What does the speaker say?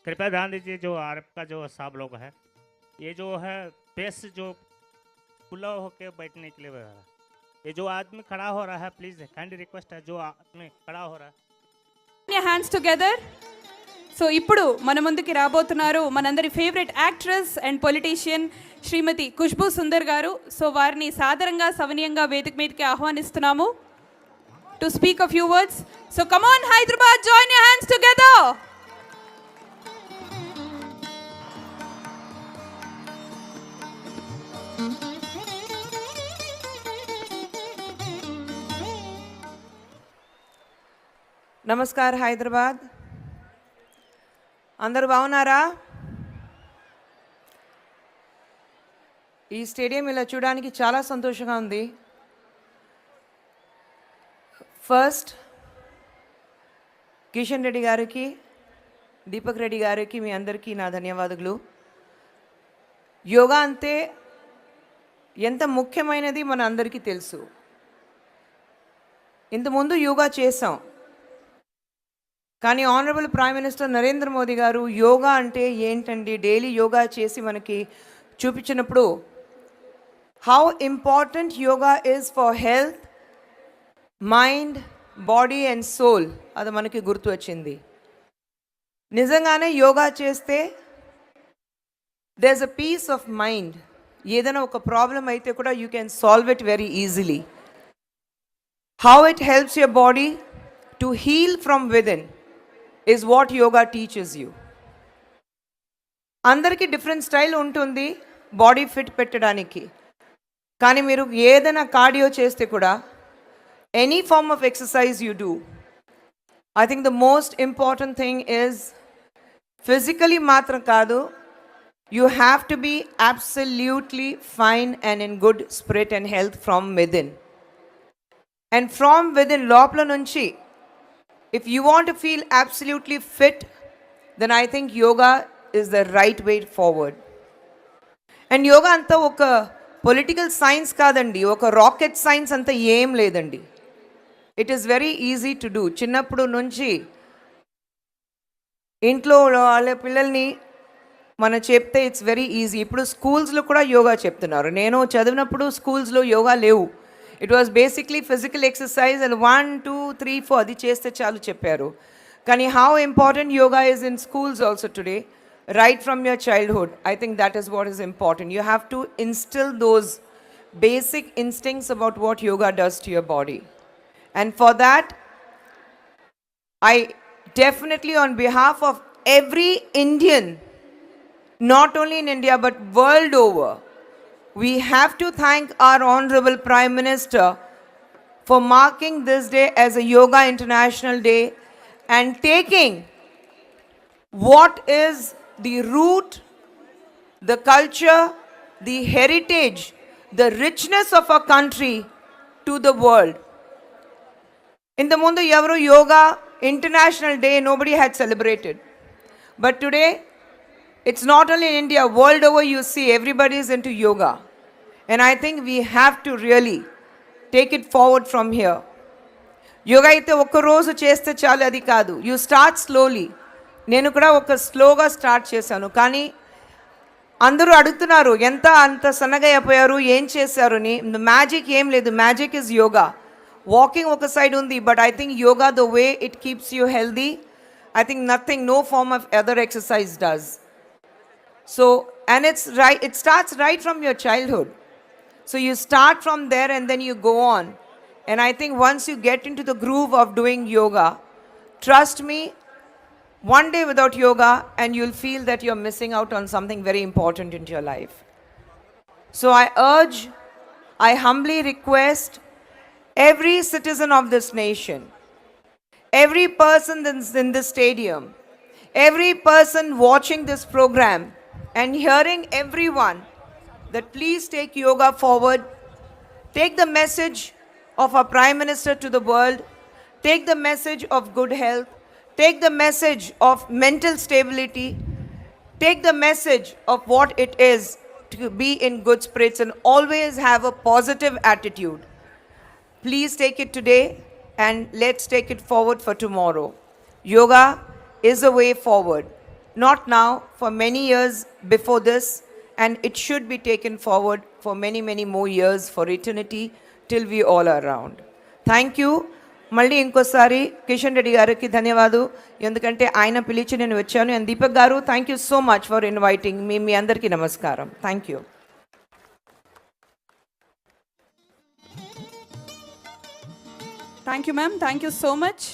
कृपया ध्यान दीजिए, जो आपका जो सब लोग है, ये जो है पेस जो खुला होके बैठने के लिए बना है। ये जो आदमी खड़ा हो रहा है, प्लीज काइंड रिक्वेस्ट है, जो आदमी खड़ा हो रहा है, హ్యాండ్స్ టుగెదర్. సో ఇప్పుడు మన ముందుకి రాబోతున్నారు మనందరి favourite actress and politician Shrimati Khushbu Sundar garu. So వారిని సాదరంగా సవనీయంగా వేదిక మీదకి ఆహ్వానిస్తున్నాము to speak a few words. So come on Hyderabad, join your hands together. నమస్కార్ హైదరాబాద్. అందరూ బాగున్నారా? ఈ స్టేడియం ఇలా చూడడానికి చాలా సంతోషంగా ఉంది. ఫస్ట్ కిషన్ రెడ్డి గారికి, దీపక్ రెడ్డి గారికి, మీ అందరికీ నా ధన్యవాదాలు. యోగా అంటే ఎంత ముఖ్యమైనది మన అందరికీ తెలుసు. ఇంతకుముందు యోగా చేసాం, కానీ honourable prime minister Narendra Modi గారు యోగా అంటే ఏంటండి, డైలీ యోగా చేసి మనకి చూపించినప్పుడు how important yoga is for health, mind, body and soul, అది మనకి గుర్తు వచ్చింది. నిజంగానే యోగా చేస్తే there is a peace of mind. ఏదైనా ఒక ప్రాబ్లం అయితే కూడా you can solve it very easily. How it helps your body to heal from within is what yoga teaches you. అందరికీ డిఫరెంట్ స్టైల్ ఉంటుంది బాడీ ఫిట్ పెట్టడానికి. కానీ మీరు ఏదైనా కార్డియో చేస్తే కూడా any form of exercise you do, I think the most important thing is physically మాత్రం కాదు, you have to be absolutely fine and in good spirit and health from within. And from within, లోపల నుంచి, if you want to feel absolutely fit, then I think yoga is the right way forward. And yoga anta oka political science kadandi, oka rocket science anta em ledandi. It is very easy to do. Chinnappudu nunchi intlo valle pillalni mana chepte it's very easy. Ippudu schools lo kuda yoga cheptunnaru. Nenu chadivinappudu schools lo yoga levu. It was basically physical exercise and 1, 2, 3, 4 అది చేస్తే చాలు చెప్పారు. కానీ how important yoga is in schools also today, right from your childhood. I think that is what is important. You have to instill those basic instincts about what yoga does to your body. And for that, I definitely, on behalf of every Indian, not only in India but world over, we have to thank our Honorable Prime Minister for marking this day as a Yoga International Day and taking what is the root, the culture, the heritage, the richness of our country to the world. In the Mundu Yavaru Yoga International Day, nobody had celebrated. But today, it's not only in India, world over you see everybody is into yoga. And I think we have to really take it forward from here. Yoga అయితే ఒక్క రోజు చేస్తే చాలు, అది కాదు. You start slowly. నేను కూడా ఒక స్లోగా స్టార్ట్ చేశాను. కానీ అందరూ అడుగుతున్నారు ఎంత అంత సన్నగా అయిపోయారు, ఏం చేశారు అని. మ్యాజిక్ ఏం లేదు. Magic is yoga. వాకింగ్ ఒక సైడ్ ఉంది, but I think yoga the way it keeps you healthy, I think nothing, no form of other exercise does. So, and it's right, it starts right from your childhood. So you start from there and then you go on. And I think once you get into the groove of doing yoga, trust me, one day without yoga and you'll feel that you're missing out on something very important in your life. So I urge, I humbly request every citizen of this nation, every person that's in this stadium, every person watching this program and hearing everyone, that please take yoga forward. Take the message of our Prime Minister to the world. Take the message of good health. Take the message of mental stability. Take the message of what it is to be in good spirits and always have a positive attitude. Please take it today and let's take it forward for tomorrow. Yoga is a way forward. not now, for many years before this, and it should be taken forward for many, many more years, for eternity, till we all are around. Thank you. మళ్ళీ ఇంకోసారి కిషన్ రెడ్డి గారికి ధన్యవాదాలు, ఎందుకంటే ఆయన పిలిచి నేను వచ్చాను. And Deepak garu, thank you so much for inviting మీ అందరికీ నమస్కారం. Thank you. Thank you ma'am, thank you so much.